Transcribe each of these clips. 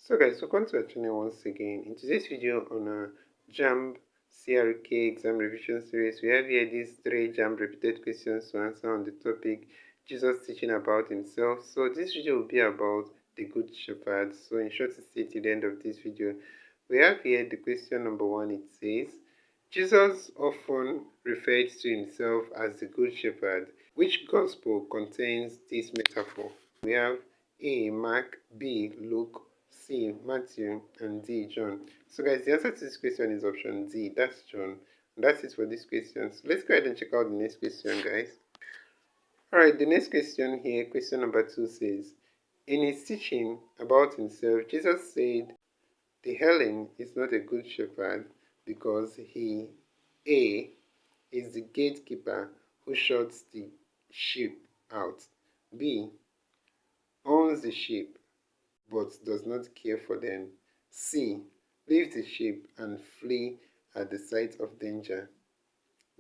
So guys, welcome to our channel once again. In today's video on a JAMB CRK exam revision series, we have here these 3 JAMB repeated questions to answer on the topic Jesus teaching about himself. So this video will be about the Good Shepherd. So in short, to stay till the end of this video. We have here the question number 1. It says, Jesus often referred to himself as the Good Shepherd. Which gospel contains this metaphor? We have A. Mark, B. Luke, C. Matthew, and D. John. So guys, the answer to this question is option D. That's John. And that's it for this question. So let's go ahead and check out the next question, guys. Alright, the next question here, question number 2 says, in his teaching about himself, Jesus said, the Helen is not a good shepherd because he, A, is the gatekeeper who shuts the sheep out, B, owns the sheep but does not care for them, C, leaves the sheep and flee at the sight of danger,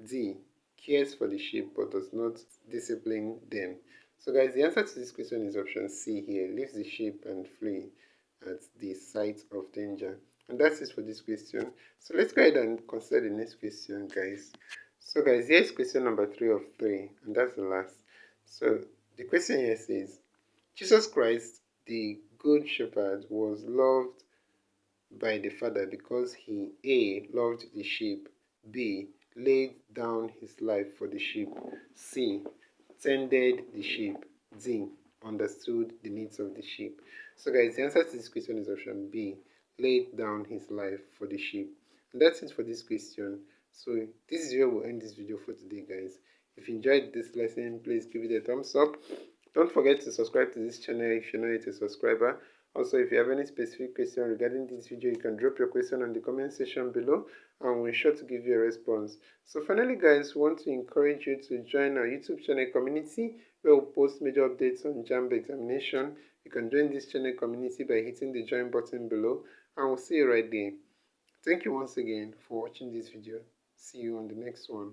D, cares for the sheep but does not discipline them. So guys, the answer to this question is option C here, leaves the sheep and flee at the sight of danger. And that's it for this question. So let's go ahead and consider the next question, guys. So guys, here's question number 3 of 3, and that's the last. So the question here says, Jesus Christ, the Good Shepherd, was loved by the Father because he A. loved the sheep, B. laid down his life for the sheep, C. tended the sheep, D. understood the needs of the sheep. So guys, the answer to this question is option B. laid down his life for the sheep. And that's it for this question. So this is where we'll end this video for today, guys. If you enjoyed this lesson, please give it a thumbs up. Don't forget to subscribe to this channel if you're not yet a subscriber. Also, if you have any specific question regarding this video, you can drop your question on the comment section below and we're sure to give you a response. So finally, guys, we want to encourage you to join our YouTube channel community where we'll post major updates on JAMB examination. You can join this channel community by hitting the join button below and we'll see you right there. Thank you once again for watching this video. See you on the next one.